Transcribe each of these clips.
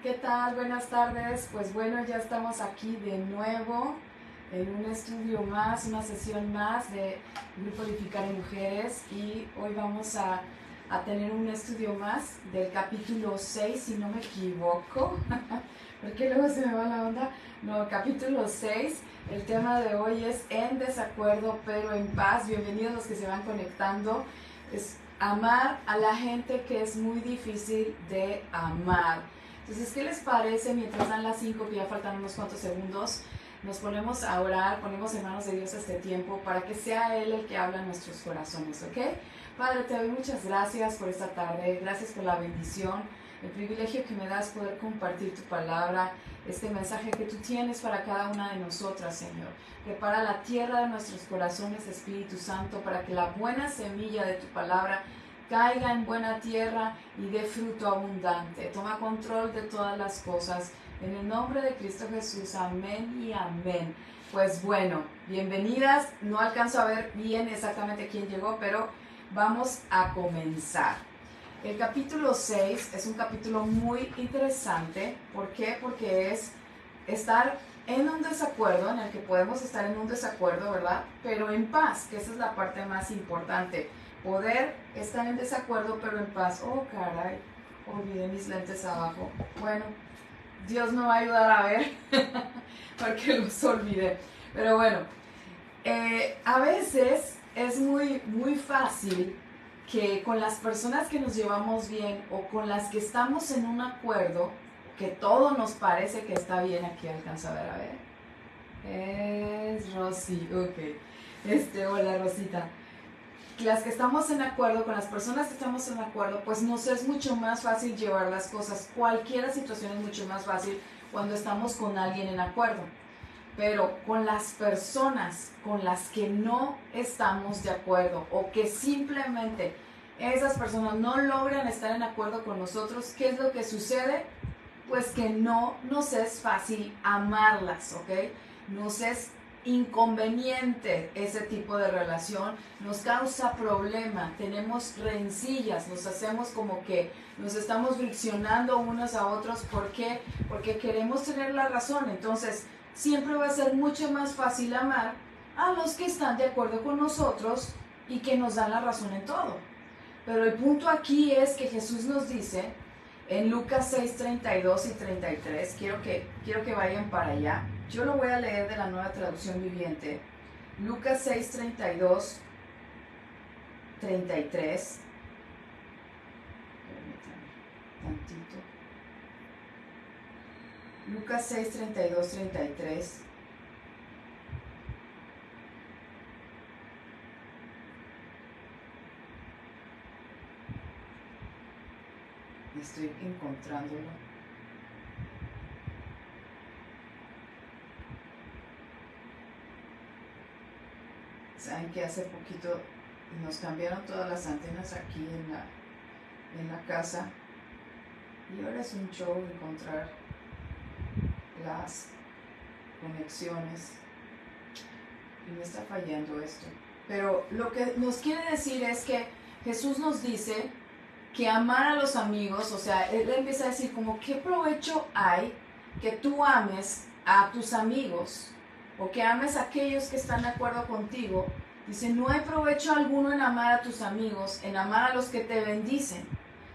¿Qué tal? Buenas tardes. Pues bueno, ya estamos aquí de nuevo en un estudio más, una sesión más de Grupo Edificar en Mujeres y hoy vamos a tener un estudio más del capítulo 6, si no me equivoco, porque luego se me va la onda. No, capítulo 6. El tema de hoy es en desacuerdo pero en paz. Bienvenidos los que se van conectando. Es amar a la gente que es muy difícil de amar. Entonces, ¿qué les parece? Mientras dan las 5, que ya faltan unos cuantos segundos, nos ponemos a orar, ponemos en manos de Dios este tiempo para que sea Él el que habla en nuestros corazones, ¿ok? Padre, te doy muchas gracias por esta tarde, gracias por la bendición, el privilegio que me das poder compartir tu palabra, este mensaje que tú tienes para cada una de nosotras, Señor. Prepara la tierra de nuestros corazones, Espíritu Santo, para que la buena semilla de tu palabra caiga en buena tierra y dé fruto abundante. Toma control de todas las cosas. En el nombre de Cristo Jesús, amén y amén. Pues bueno, bienvenidas. No alcanzo a ver bien exactamente quién llegó, pero vamos a comenzar. El capítulo 6 es un capítulo muy interesante. ¿Por qué? Porque es estar en un desacuerdo, en el que podemos estar en un desacuerdo, ¿verdad? Pero en paz, que esa es la parte más importante. Poder estar en desacuerdo, pero en paz. Oh, caray, olvidé mis lentes abajo. Bueno, Dios me va a ayudar a ver, porque los olvidé. Pero bueno, a veces es muy fácil que con las personas que nos llevamos bien o con las que estamos en un acuerdo, que todo nos parece que está bien, aquí alcanza a ver. Es Rosy, ok. Hola Rosita. Las que estamos en acuerdo, con las personas que estamos en acuerdo, pues nos es mucho más fácil llevar las cosas. Cualquier situación es mucho más fácil cuando estamos con alguien en acuerdo. Pero con las personas con las que no estamos de acuerdo o que simplemente esas personas no logran estar en acuerdo con nosotros, ¿qué es lo que sucede? Pues que no nos es fácil amarlas, ¿ok? Nos es inconveniente ese tipo de relación, nos causa problema, tenemos rencillas, nos hacemos como que nos estamos friccionando unos a otros. ¿Por qué? Porque queremos tener la razón. Entonces siempre va a ser mucho más fácil amar a los que están de acuerdo con nosotros y que nos dan la razón en todo. Pero el punto aquí es que Jesús nos dice en Lucas 6, 32 y 33, quiero que vayan para allá. Yo lo voy a leer de la Nueva Traducción Viviente. Lucas 6, 32, 33. Permítanme tantito. Lucas 6, 32, 33. Estoy encontrándolo. Saben que hace poquito nos cambiaron todas las antenas aquí en la casa y ahora es un show encontrar las conexiones y me está fallando esto. Pero lo que nos quiere decir es que Jesús nos dice que amar a los amigos, o sea, Él empieza a decir como, ¿qué provecho hay que tú ames a tus amigos o que ames a aquellos que están de acuerdo contigo? Dice, no hay provecho alguno en amar a tus amigos, en amar a los que te bendicen.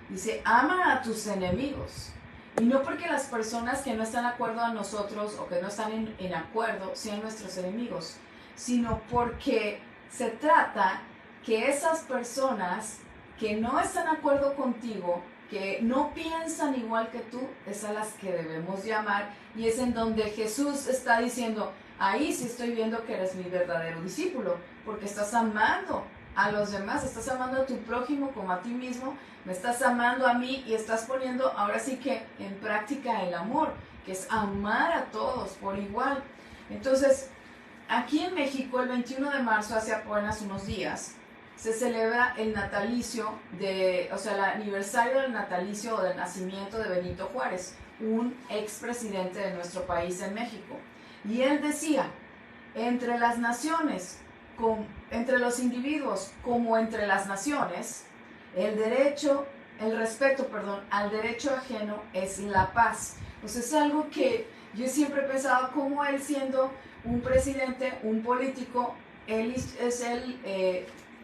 Dice, ama a tus enemigos. Y no porque las personas que no están de acuerdo a nosotros o que no están en acuerdo sean nuestros enemigos, sino porque se trata que esas personas que no están de acuerdo contigo, que no piensan igual que tú, es a las que debemos de amar. Y es en donde Jesús está diciendo, ahí sí estoy viendo que eres mi verdadero discípulo, porque estás amando a los demás, estás amando a tu prójimo como a ti mismo, me estás amando a mí y estás poniendo ahora sí que en práctica el amor, que es amar a todos por igual. Entonces, aquí en México, el 21 de marzo, hace apenas unos días, se celebra el natalicio el aniversario del natalicio o del nacimiento de Benito Juárez, un expresidente de nuestro país en México. Y él decía, entre las naciones, entre los individuos como entre las naciones, el derecho al derecho ajeno es la paz. Pues es algo que yo siempre he pensado, como él, siendo un presidente, un político,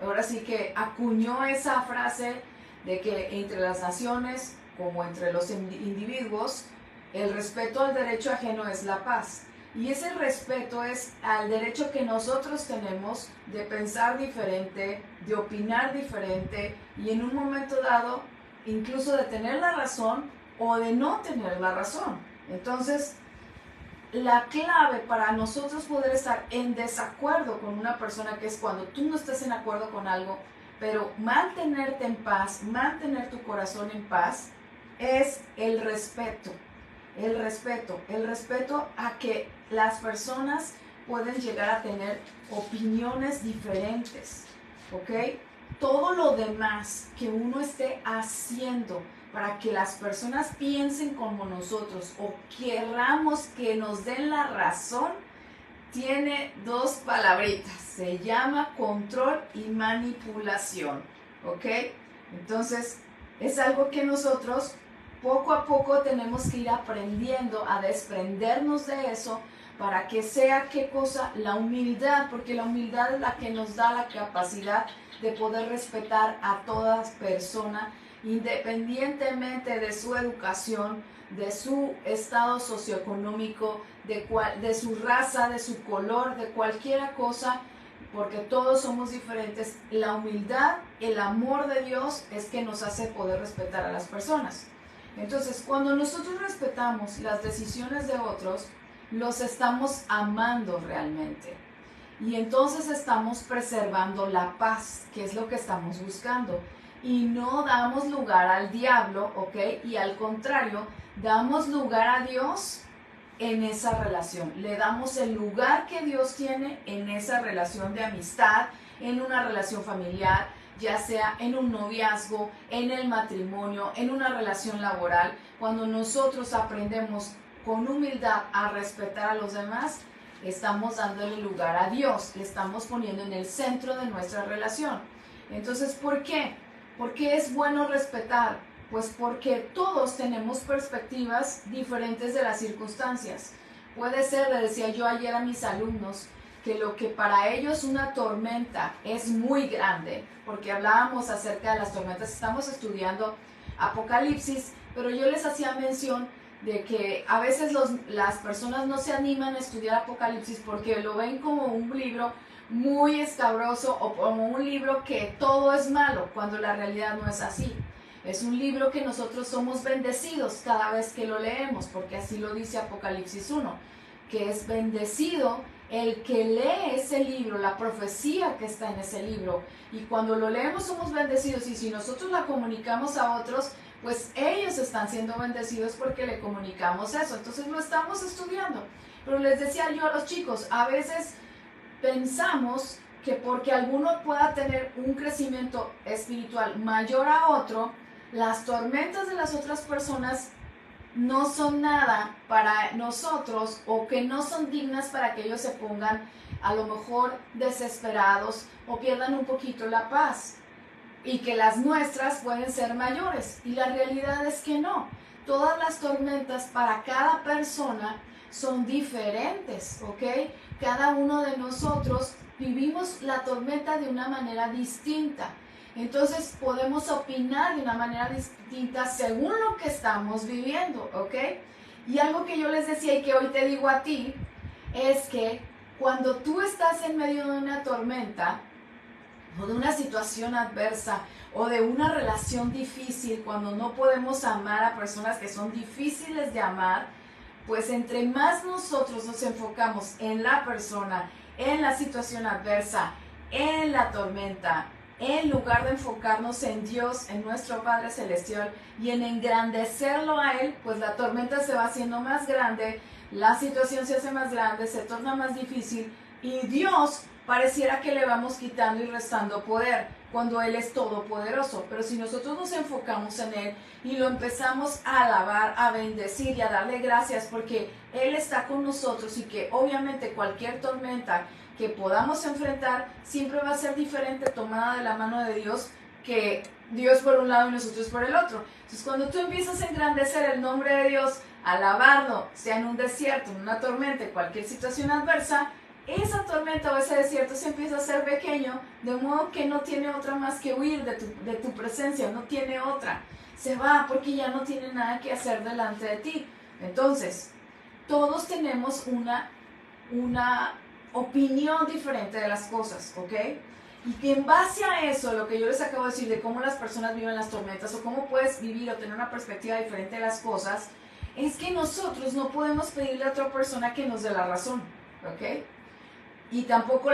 ahora sí que acuñó esa frase de que entre las naciones, como entre los individuos, el respeto al derecho ajeno es la paz. Y ese respeto es al derecho que nosotros tenemos de pensar diferente, de opinar diferente y en un momento dado incluso de tener la razón o de no tener la razón. Entonces, la clave para nosotros poder estar en desacuerdo con una persona, que es cuando tú no estás en acuerdo con algo, pero mantenerte en paz, mantener tu corazón en paz, es el respeto. El respeto a que las personas pueden llegar a tener opiniones diferentes, ¿ok? Todo lo demás que uno esté haciendo para que las personas piensen como nosotros o querramos que nos den la razón, tiene dos palabritas, se llama control y manipulación, ¿ok? Entonces, es algo que nosotros poco a poco tenemos que ir aprendiendo a desprendernos de eso para que sea, ¿qué cosa? La humildad, porque la humildad es la que nos da la capacidad de poder respetar a toda persona, independientemente de su educación, de su estado socioeconómico, de su raza, de su color, de cualquier cosa, porque todos somos diferentes. La humildad, el amor de Dios es que nos hace poder respetar a las personas. Entonces, cuando nosotros respetamos las decisiones de otros, los estamos amando realmente. Y entonces estamos preservando la paz, que es lo que estamos buscando. Y no damos lugar al diablo, ¿ok? Y al contrario, damos lugar a Dios en esa relación. Le damos el lugar que Dios tiene en esa relación de amistad, en una relación familiar, ya sea en un noviazgo, en el matrimonio, en una relación laboral. Cuando nosotros aprendemos con humildad a respetar a los demás, estamos dándole lugar a Dios, le estamos poniendo en el centro de nuestra relación. Entonces, ¿por qué? ¿Por qué es bueno respetar? Pues porque todos tenemos perspectivas diferentes de las circunstancias. Puede ser, le decía yo ayer a mis alumnos, que lo que para ellos una tormenta es muy grande, porque hablábamos acerca de las tormentas, estamos estudiando Apocalipsis, pero yo les hacía mención de que a veces las personas no se animan a estudiar Apocalipsis porque lo ven como un libro muy escabroso o como un libro que todo es malo, cuando la realidad no es así. Es un libro que nosotros somos bendecidos cada vez que lo leemos, porque así lo dice Apocalipsis 1, que es bendecido el que lee ese libro, la profecía que está en ese libro. Y cuando lo leemos somos bendecidos, y si nosotros la comunicamos a otros, pues ellos están siendo bendecidos porque le comunicamos eso. Entonces lo estamos estudiando. Pero les decía yo a los chicos, a veces pensamos que porque alguno pueda tener un crecimiento espiritual mayor a otro, las tormentas de las otras personas no son nada para nosotros, o que no son dignas para que ellos se pongan a lo mejor desesperados o pierdan un poquito la paz, y que las nuestras pueden ser mayores. Y la realidad es que no. Todas las tormentas para cada persona son diferentes, ¿ok? Cada uno de nosotros vivimos la tormenta de una manera distinta. Entonces podemos opinar de una manera distinta según lo que estamos viviendo, ¿ok? Y algo que yo les decía y que hoy te digo a ti, es que cuando tú estás en medio de una tormenta, o de una situación adversa, o de una relación difícil, cuando no podemos amar a personas que son difíciles de amar, pues entre más nosotros nos enfocamos en la persona, en la situación adversa, en la tormenta, en lugar de enfocarnos en Dios, en nuestro Padre Celestial, y en engrandecerlo a Él, pues la tormenta se va haciendo más grande, la situación se hace más grande, se torna más difícil, y Dios pareciera que le vamos quitando y restando poder, cuando Él es todopoderoso. Pero si nosotros nos enfocamos en Él y lo empezamos a alabar, a bendecir y a darle gracias porque Él está con nosotros, y que obviamente cualquier tormenta que podamos enfrentar siempre va a ser diferente, tomada de la mano de Dios, que Dios por un lado y nosotros por el otro. Entonces cuando tú empiezas a engrandecer el nombre de Dios, alabarlo, sea en un desierto, en una tormenta, en cualquier situación adversa, esa tormenta o ese desierto se empieza a hacer pequeño, de modo que no tiene otra más que huir de tu presencia, no tiene otra. Se va porque ya no tiene nada que hacer delante de ti. Entonces, todos tenemos una opinión diferente de las cosas, ¿ok? Y que en base a eso, lo que yo les acabo de decir de cómo las personas viven las tormentas o cómo puedes vivir o tener una perspectiva diferente de las cosas, es que nosotros no podemos pedirle a otra persona que nos dé la razón, ¿ok? Y tampoco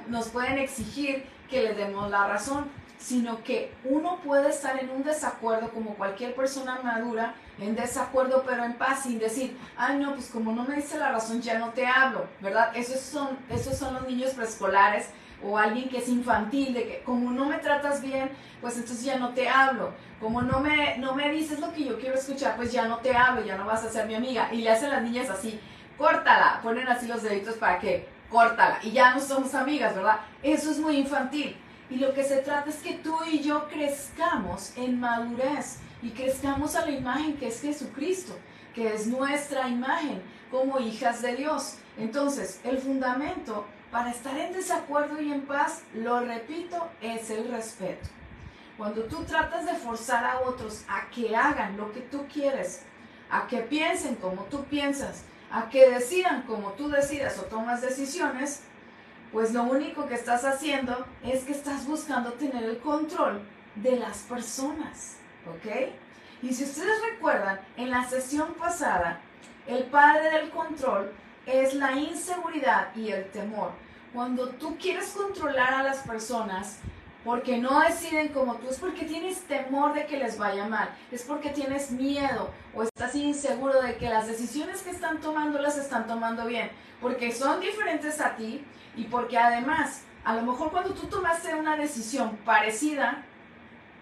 nos pueden exigir que le demos la razón, sino que uno puede estar en un desacuerdo como cualquier persona madura, en desacuerdo pero en paz, sin decir, ay no, pues como no me dice la razón ya no te hablo, ¿verdad? Esos son los niños preescolares o alguien que es infantil, de que como no me tratas bien, pues entonces ya no te hablo, como no me dices lo que yo quiero escuchar, pues ya no te hablo, ya no vas a ser mi amiga, y le hacen las niñas así, córtala, ponen así los deditos para que córtala, y ya no somos amigas, ¿verdad? Eso es muy infantil. Y lo que se trata es que tú y yo crezcamos en madurez y crezcamos a la imagen que es Jesucristo, que es nuestra imagen como hijas de Dios. Entonces, el fundamento para estar en desacuerdo y en paz, lo repito, es el respeto. Cuando tú tratas de forzar a otros a que hagan lo que tú quieres, a que piensen como tú piensas, a que decidan como tú decidas o tomas decisiones, pues lo único que estás haciendo es que estás buscando tener el control de las personas, ¿ok? Y si ustedes recuerdan, en la sesión pasada, el padre del control es la inseguridad y el temor. Cuando tú quieres controlar a las personas porque no deciden como tú, es porque tienes temor de que les vaya mal, es porque tienes miedo o estás inseguro de que las decisiones que están tomando las están tomando bien, porque son diferentes a ti y porque además, a lo mejor cuando tú tomaste una decisión parecida,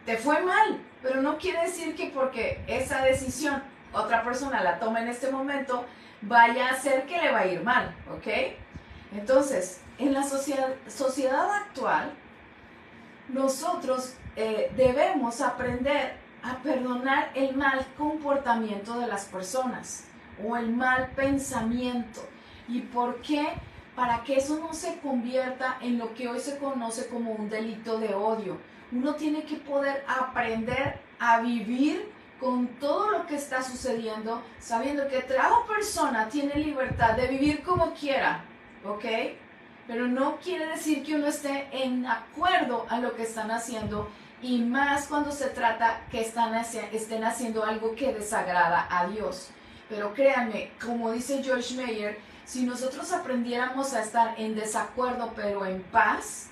te fue mal, pero no quiere decir que porque esa decisión otra persona la toma en este momento, vaya a hacer que le va a ir mal, ¿ok? Entonces, en la sociedad actual, nosotros debemos aprender a perdonar el mal comportamiento de las personas o el mal pensamiento. ¿Y por qué? Para que eso no se convierta en lo que hoy se conoce como un delito de odio. Uno tiene que poder aprender a vivir con todo lo que está sucediendo, sabiendo que cada persona tiene libertad de vivir como quiera, ¿ok? Pero no quiere decir que uno esté en acuerdo a lo que están haciendo, y más cuando se trata que estén haciendo algo que desagrada a Dios. Pero créanme, como dice George Meyer, si nosotros aprendiéramos a estar en desacuerdo pero en paz,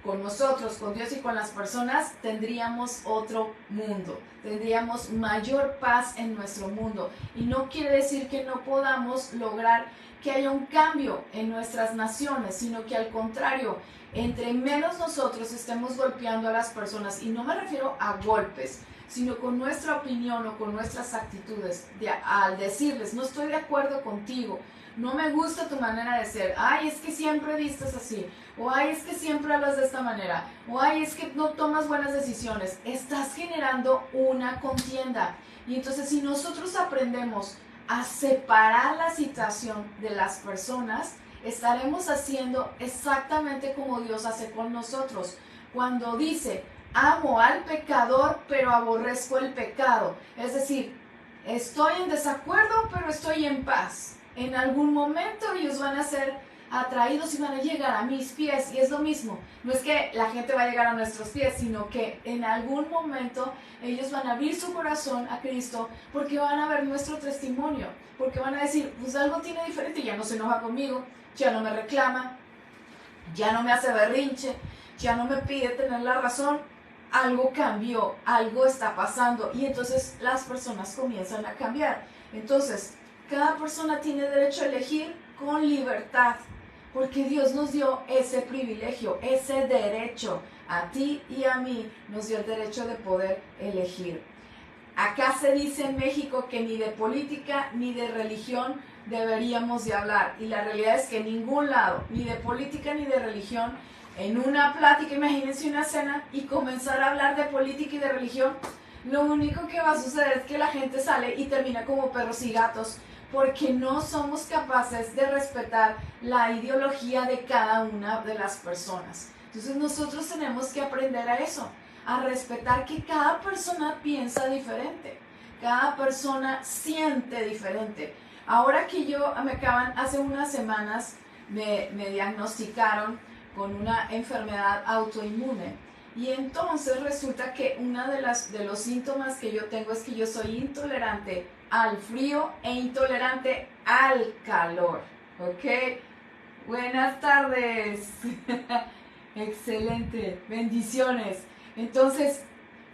con nosotros, con Dios y con las personas, tendríamos otro mundo, tendríamos mayor paz en nuestro mundo. Y no quiere decir que no podamos lograr que haya un cambio en nuestras naciones, sino que al contrario, entre menos nosotros estemos golpeando a las personas, y no me refiero a golpes, sino con nuestra opinión o con nuestras actitudes, al decirles, no estoy de acuerdo contigo, no me gusta tu manera de ser, ay, es que siempre vistes así, o ay, es que siempre hablas de esta manera, o ay, es que no tomas buenas decisiones, estás generando una contienda. Y entonces si nosotros aprendemos a separar la situación de las personas, estaremos haciendo exactamente como Dios hace con nosotros, cuando dice, amo al pecador, pero aborrezco el pecado. Es decir, estoy en desacuerdo, pero estoy en paz. En algún momento ellos van a ser atraídos y van a llegar a mis pies, y es lo mismo. No es que la gente va a llegar a nuestros pies, sino que en algún momento ellos van a abrir su corazón a Cristo, porque van a ver nuestro testimonio, porque van a decir, pues algo tiene diferente, ya no se enoja conmigo, ya no me reclama, ya no me hace berrinche, ya no me pide tener la razón, algo cambió, algo está pasando, y entonces las personas comienzan a cambiar. Entonces, cada persona tiene derecho a elegir con libertad, porque Dios nos dio ese privilegio, ese derecho. A ti y a mí nos dio el derecho de poder elegir. Acá se dice en México que ni de política ni de religión deberíamos de hablar, y la realidad es que en ningún lado, ni de política ni de religión, en una plática, imagínense una cena, y comenzar a hablar de política y de religión, lo único que va a suceder es que la gente sale y termina como perros y gatos, porque no somos capaces de respetar la ideología de cada una de las personas. Entonces nosotros tenemos que aprender a eso, a respetar que cada persona piensa diferente, cada persona siente diferente. Ahora que hace unas semanas me diagnosticaron con una enfermedad autoinmune, y entonces resulta que uno de los síntomas que yo tengo es que yo soy intolerante al frío e intolerante al calor, ¿ok? Buenas tardes. Excelente, bendiciones. Entonces,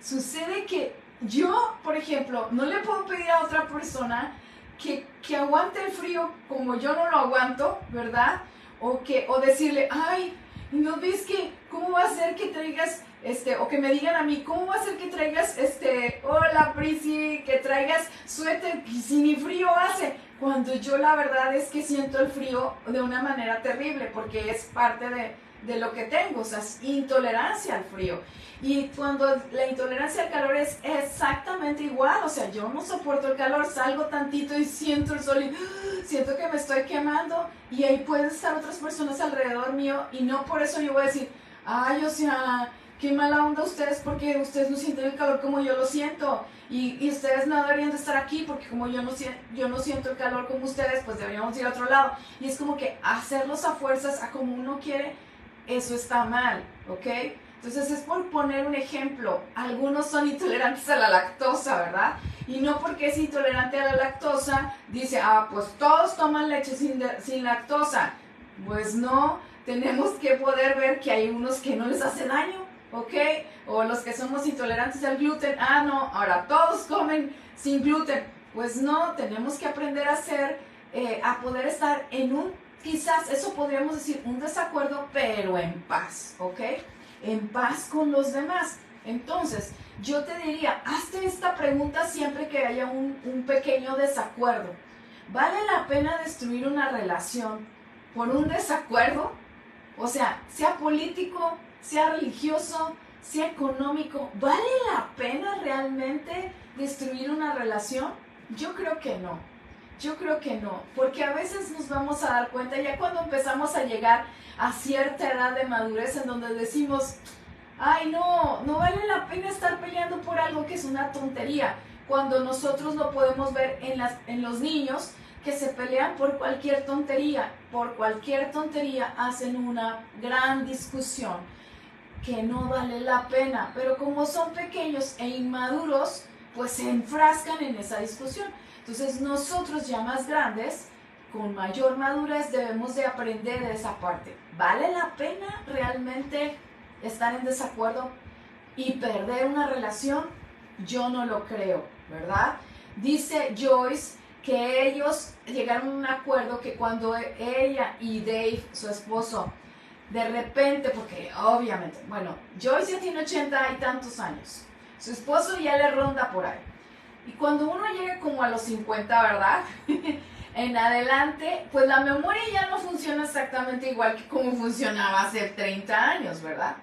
sucede que yo, por ejemplo, no le puedo pedir a otra persona que aguante el frío como yo no lo aguanto, ¿verdad? O decirle, ay, ¿no ves que cómo va a ser que traigas, o que me digan a mí, cómo va a ser que traigas, hola Prisi, que traigas suéter si ni frío hace? Cuando yo la verdad es que siento el frío de una manera terrible, porque es parte de lo que tengo, o sea, es intolerancia al frío. Y cuando la intolerancia al calor es exactamente igual, o sea, yo no soporto el calor, salgo tantito y siento el sol y siento que me estoy quemando, y ahí pueden estar otras personas alrededor mío, y no por eso yo voy a decir, ay, o sea, qué mala onda ustedes porque ustedes no sienten el calor como yo lo siento, y ustedes no deberían de estar aquí porque como yo no siento el calor como ustedes, pues deberíamos ir a otro lado. Y es como que hacerlos a fuerzas, a como uno quiere, eso está mal, ¿ok? Entonces es por poner un ejemplo. Algunos son intolerantes a la lactosa, ¿verdad? Y no porque es intolerante a la lactosa, dice, pues todos toman leche sin lactosa. Pues no, tenemos que poder ver que hay unos que no les hace daño, ¿ok? O los que somos intolerantes al gluten, no, ahora todos comen sin gluten. Pues no, tenemos que aprender a poder estar en quizás eso podríamos decir, un desacuerdo, pero en paz, ¿ok? En paz con los demás. Entonces, yo te diría, hazte esta pregunta siempre que haya un pequeño desacuerdo. ¿Vale la pena destruir una relación por un desacuerdo? O sea político, sea religioso, sea económico, ¿vale la pena realmente destruir una relación? Yo creo que no. Yo creo que no, porque a veces nos vamos a dar cuenta ya cuando empezamos a llegar a cierta edad de madurez en donde decimos, ay no vale la pena estar peleando por algo que es una tontería, cuando nosotros lo podemos ver en los niños que se pelean por cualquier tontería hacen una gran discusión que no vale la pena, pero como son pequeños e inmaduros, pues se enfrascan en esa discusión. Entonces nosotros ya más grandes, con mayor madurez, debemos de aprender de esa parte. ¿Vale la pena realmente estar en desacuerdo y perder una relación? Yo no lo creo, ¿verdad? Dice Joyce que ellos llegaron a un acuerdo que cuando ella y Dave, su esposo, de repente, porque obviamente, bueno, Joyce ya tiene 80 y tantos años, su esposo ya le ronda por ahí. Y cuando uno llega como a los 50, ¿verdad? En adelante, pues la memoria ya no funciona exactamente igual que como funcionaba hace 30 años, ¿verdad?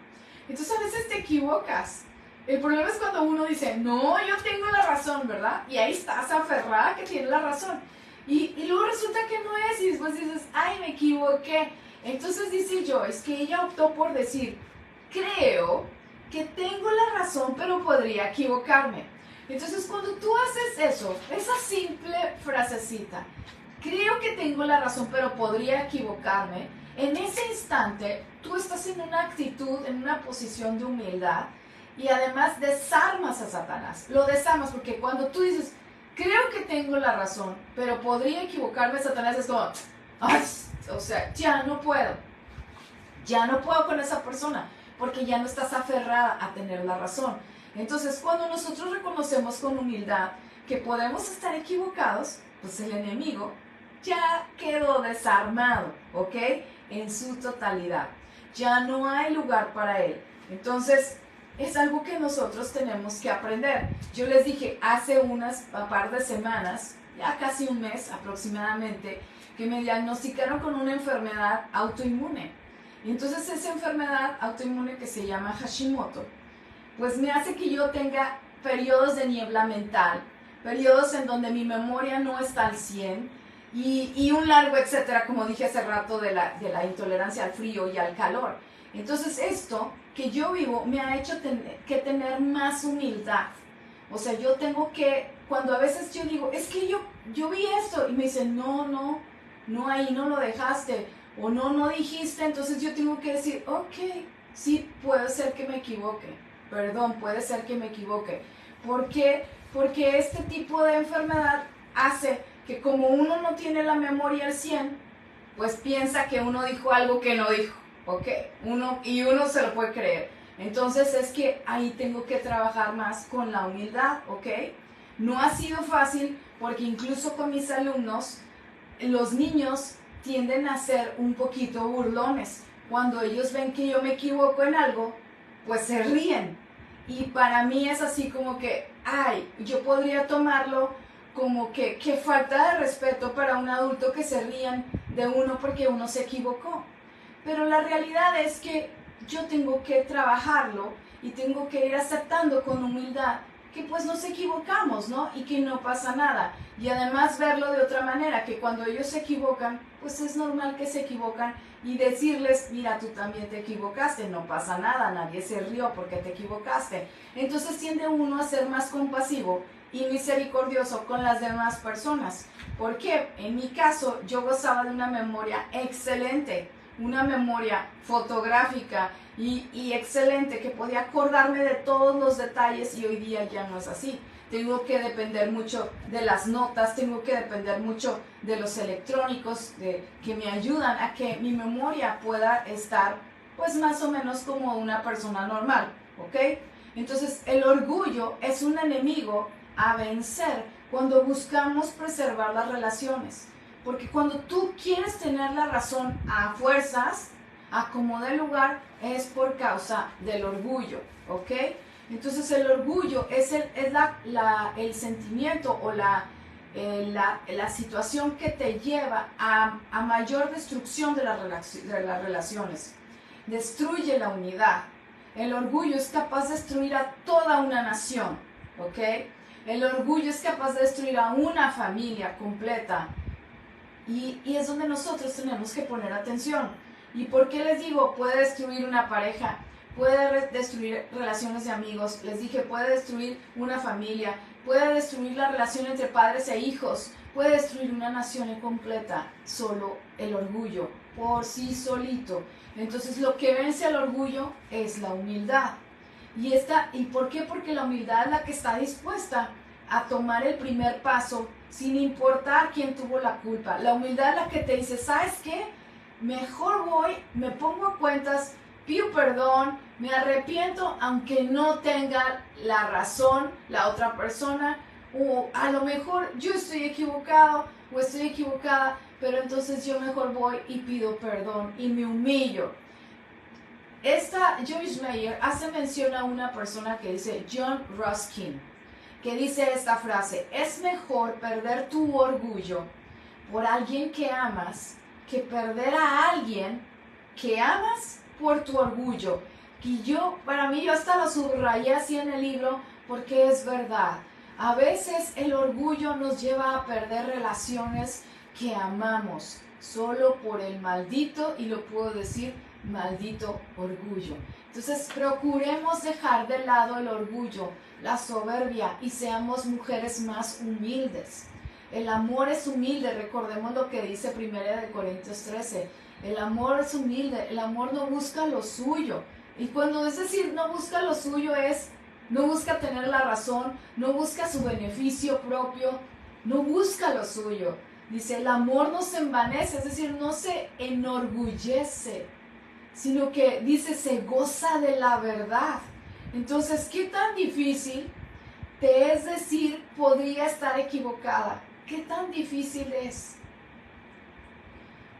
Entonces a veces te equivocas. El problema es cuando uno dice, no, yo tengo la razón, ¿verdad? Y ahí estás aferrada que tienes la razón. Y luego resulta que no es, y después dices, ay, me equivoqué. Entonces dice Joyce que ella optó por decir, creo que tengo la razón, pero podría equivocarme. Entonces cuando tú haces eso, esa simple frasecita, creo que tengo la razón, pero podría equivocarme, en ese instante tú estás en una actitud, en una posición de humildad, y además desarmas a Satanás. Lo desarmas porque cuando tú dices, creo que tengo la razón, pero podría equivocarme, Satanás es como, ay, o sea, ya no puedo con esa persona, porque ya no estás aferrada a tener la razón. Entonces, cuando nosotros reconocemos con humildad que podemos estar equivocados, pues el enemigo ya quedó desarmado, ¿ok? En su totalidad. Ya no hay lugar para él. Entonces, es algo que nosotros tenemos que aprender. Yo les dije hace un par de semanas, ya casi un mes aproximadamente, que me diagnosticaron con una enfermedad autoinmune. Y entonces esa enfermedad autoinmune que se llama Hashimoto, pues me hace que yo tenga periodos de niebla mental, periodos en donde mi memoria no está al 100 y un largo etcétera, como dije hace rato, de la intolerancia al frío y al calor. Entonces esto que yo vivo me ha hecho que tener más humildad. O sea, yo tengo que, cuando a veces yo digo, es que yo vi esto, y me dicen, no, ahí no lo dejaste, o no dijiste, entonces yo tengo que decir, ok, sí, puede ser que me equivoque, perdón, puede ser que me equivoque. ¿Por qué? Porque este tipo de enfermedad hace que como uno no tiene la memoria al 100, pues piensa que uno dijo algo que no dijo, ¿ok? Uno se lo puede creer. Entonces es que ahí tengo que trabajar más con la humildad, ¿ok? No ha sido fácil porque incluso con mis alumnos, los niños tienden a ser un poquito burlones. Cuando ellos ven que yo me equivoco en algo, pues se ríen. Y para mí es así como que, ay, yo podría tomarlo como que falta de respeto para un adulto que se rían de uno porque uno se equivocó. Pero la realidad es que yo tengo que trabajarlo y tengo que ir aceptando con humildad que pues nos equivocamos, ¿no? Y que no pasa nada. Y además verlo de otra manera, que cuando ellos se equivocan, pues es normal que se equivocan y decirles, mira, tú también te equivocaste, no pasa nada, nadie se rió porque te equivocaste. Entonces tiende uno a ser más compasivo y misericordioso con las demás personas. Porque en mi caso yo gozaba de una memoria excelente, una memoria fotográfica y excelente, que podía acordarme de todos los detalles, y hoy día ya no es así. Tengo que depender mucho de las notas, tengo que depender mucho de los electrónicos que me ayudan a que mi memoria pueda estar pues más o menos como una persona normal, ¿ok? Entonces el orgullo es un enemigo a vencer cuando buscamos preservar las relaciones. Porque cuando tú quieres tener la razón a fuerzas, a como dé lugar, es por causa del orgullo, ¿ok? Entonces el orgullo es el sentimiento o la situación que te lleva a mayor destrucción de las relaciones. Destruye la unidad. El orgullo es capaz de destruir a toda una nación, ¿ok? El orgullo es capaz de destruir a una familia completa. Y es donde nosotros tenemos que poner atención. ¿Y por qué les digo? Puede destruir una pareja, puede destruir relaciones de amigos, les dije, puede destruir una familia, puede destruir la relación entre padres e hijos, puede destruir una nación completa, solo el orgullo, por sí solito. Entonces lo que vence al orgullo es la humildad. ¿Y por qué? Porque la humildad es la que está dispuesta a tomar el primer paso sin importar quién tuvo la culpa. La humildad es la que te dice, ¿sabes qué? Mejor voy, me pongo a cuentas, pido perdón, me arrepiento aunque no tenga la razón la otra persona, o a lo mejor yo estoy equivocado o estoy equivocada, pero entonces yo mejor voy y pido perdón y me humillo. Joyce Meyer hace mención a una persona que dice John Ruskin, que dice esta frase: es mejor perder tu orgullo por alguien que amas que perder a alguien que amas por tu orgullo. Y para mí, yo hasta lo subrayé así en el libro porque es verdad. A veces el orgullo nos lleva a perder relaciones que amamos solo por el maldito, y lo puedo decir, maldito orgullo. Entonces procuremos dejar de lado el orgullo, la soberbia, y seamos mujeres más humildes. El amor es humilde, recordemos lo que dice 1 Corintios 13. El amor es humilde, el amor no busca lo suyo. Y cuando es decir no busca lo suyo, no busca tener la razón, no busca su beneficio propio, no busca lo suyo. Dice, el amor no se envanece, es decir, no se enorgullece, sino que dice, se goza de la verdad. Entonces, ¿qué tan difícil te es decir, podría estar equivocada? ¿Qué tan difícil es?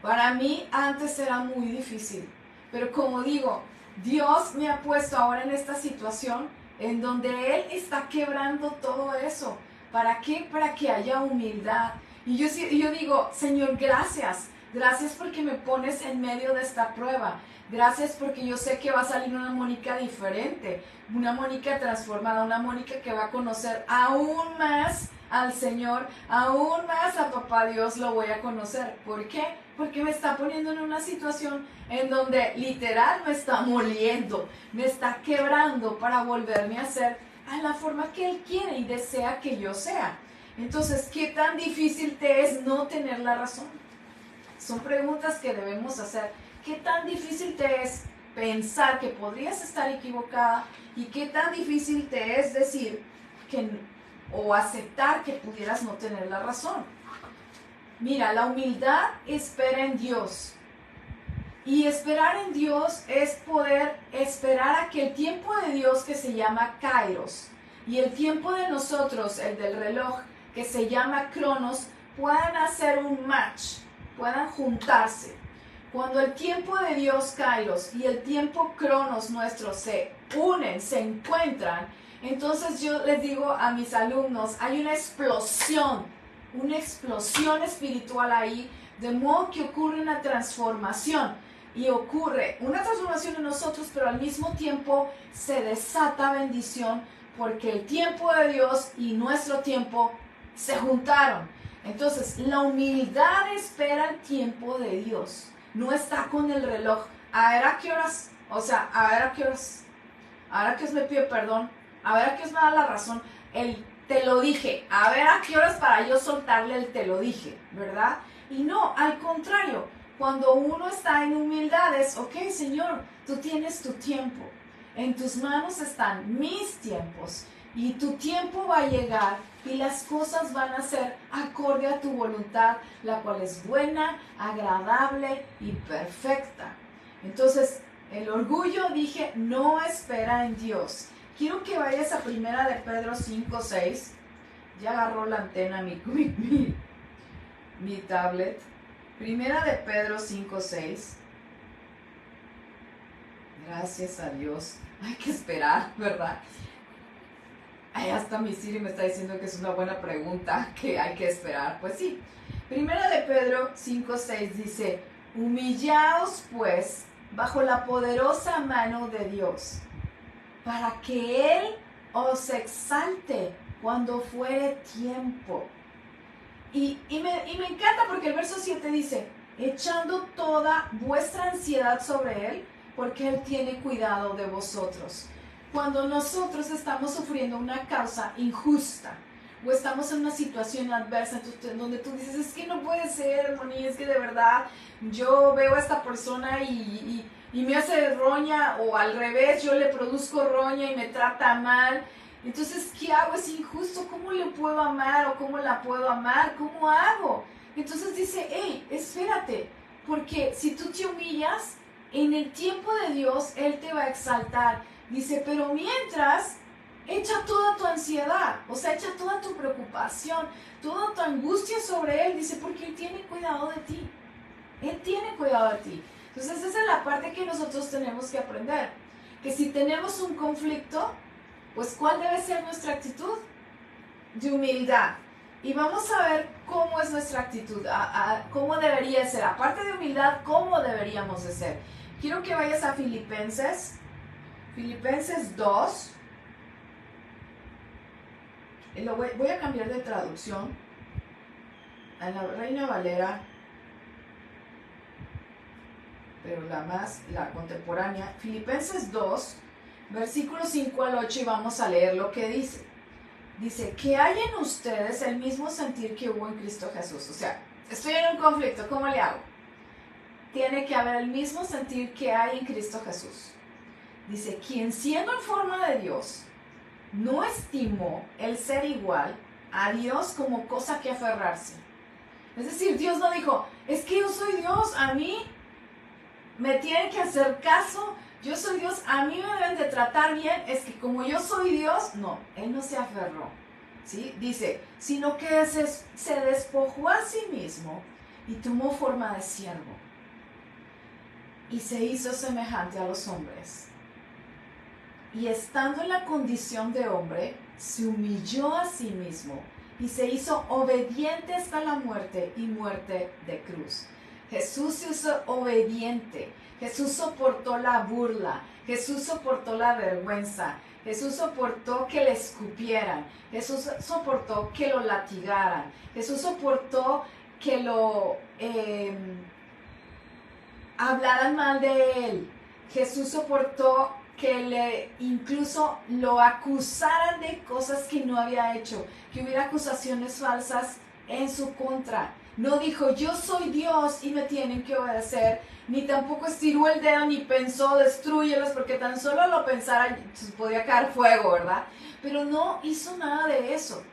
Para mí antes era muy difícil, pero como digo, Dios me ha puesto ahora en esta situación en donde Él está quebrando todo eso. ¿Para qué? Para que haya humildad. Y yo digo, Señor, gracias. Gracias porque me pones en medio de esta prueba. Gracias porque yo sé que va a salir una Mónica diferente, una Mónica transformada, una Mónica que va a conocer aún más al Señor, aún más a Papá Dios lo voy a conocer. ¿Por qué? Porque me está poniendo en una situación en donde literal me está moliendo, me está quebrando para volverme a ser a la forma que Él quiere y desea que yo sea. Entonces, ¿qué tan difícil te es no tener la razón? Son preguntas que debemos hacer. ¿Qué tan difícil te es pensar que podrías estar equivocada? ¿Y qué tan difícil te es decir que, o aceptar que pudieras no tener la razón? Mira, la humildad espera en Dios. Y esperar en Dios es poder esperar a que el tiempo de Dios, que se llama Kairos, y el tiempo de nosotros, el del reloj, que se llama Cronos, puedan hacer un match, puedan juntarse. Cuando el tiempo de Dios, Kairos, y el tiempo Cronos nuestro se unen, se encuentran, entonces yo les digo a mis alumnos, hay una explosión espiritual ahí, de modo que ocurre una transformación. Y ocurre una transformación en nosotros, pero al mismo tiempo se desata bendición, porque el tiempo de Dios y nuestro tiempo se juntaron. Entonces, la humildad espera el tiempo de Dios. No está con el reloj. A ver a qué horas, o sea, a ver a qué horas, a ver a qué horas me pide perdón, a ver a qué horas me da la razón, el te lo dije, a ver a qué horas para yo soltarle el te lo dije, ¿verdad? Y no, al contrario, cuando uno está en humildad es, ok, Señor, tú tienes tu tiempo, en tus manos están mis tiempos, y tu tiempo va a llegar y las cosas van a ser acorde a tu voluntad, la cual es buena, agradable y perfecta. Entonces, el orgullo, dije, no espera en Dios. Quiero que vayas a 1 de Pedro 5:6. Ya agarró la antena mi tablet. 1 de Pedro 5:6. Gracias a Dios. Hay que esperar, ¿verdad? Ay, hasta mi Siri me está diciendo que es una buena pregunta, que hay que esperar. Pues sí. 1 de Pedro 5:6 dice, humillaos pues bajo la poderosa mano de Dios, para que Él os exalte cuando fuere tiempo. Y me encanta porque el verso 7 dice, echando toda vuestra ansiedad sobre Él, porque Él tiene cuidado de vosotros. Cuando nosotros estamos sufriendo una causa injusta, o estamos en una situación adversa donde tú dices, es que no puede ser, Moni, es que de verdad yo veo a esta persona y me hace roña, o al revés, yo le produzco roña y me trata mal. Entonces, ¿qué hago? Es injusto. ¿Cómo le puedo amar o cómo la puedo amar? ¿Cómo hago? Entonces dice, hey, espérate, porque si tú te humillas, en el tiempo de Dios, Él te va a exaltar. Dice, pero mientras, echa toda tu ansiedad, o sea, echa toda tu preocupación, toda tu angustia sobre Él. Dice, porque Él tiene cuidado de ti. Él tiene cuidado de ti. Entonces esa es la parte que nosotros tenemos que aprender. Que si tenemos un conflicto, pues ¿cuál debe ser nuestra actitud? De humildad. Y vamos a ver cómo es nuestra actitud, cómo debería ser. Aparte de humildad, ¿cómo deberíamos de ser? Quiero que vayas a Filipenses 2. Voy a cambiar de traducción a la Reina Valera, pero la contemporánea. Filipenses 2, versículos 5 al 8, y vamos a leer lo que dice. Dice, que hay en ustedes el mismo sentir que hubo en Cristo Jesús. O sea, estoy en un conflicto, ¿cómo le hago? Tiene que haber el mismo sentir que hay en Cristo Jesús. Dice, quien siendo en forma de Dios, no estimó el ser igual a Dios como cosa que aferrarse. Es decir, Dios no dijo, es que yo soy Dios, a mí me tienen que hacer caso, yo soy Dios, a mí me deben de tratar bien, es que como yo soy Dios, no, Él no se aferró, ¿sí? Dice, sino que se despojó a sí mismo y tomó forma de siervo y se hizo semejante a los hombres. Y estando en la condición de hombre, se humilló a sí mismo y se hizo obediente hasta la muerte y muerte de cruz. Jesús se hizo obediente. Jesús soportó la burla. Jesús soportó la vergüenza. Jesús soportó que le escupieran. Jesús soportó que lo latigaran. Jesús soportó que lo hablaran mal de él. Jesús soportó que incluso lo acusaran de cosas que no había hecho, que hubiera acusaciones falsas en su contra. No dijo, yo soy Dios y me tienen que obedecer, ni tampoco estiró el dedo ni pensó, destrúyelos, porque tan solo lo pensara, podía caer fuego, ¿verdad? Pero no hizo nada de eso,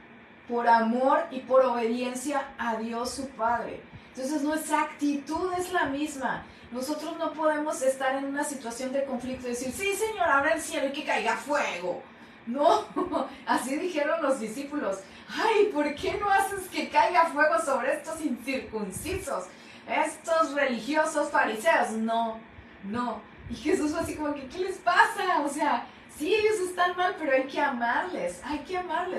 por amor y por obediencia a Dios su Padre. Entonces nuestra actitud es la misma. Nosotros no podemos estar en una situación de conflicto y decir, sí, Señor, abre el cielo y que caiga fuego. No, así dijeron los discípulos. Ay, ¿por qué no haces que caiga fuego sobre estos incircuncisos, estos religiosos fariseos? No. Y Jesús fue así como que, ¿qué les pasa? O sea, sí, ellos están mal, pero hay que amarles.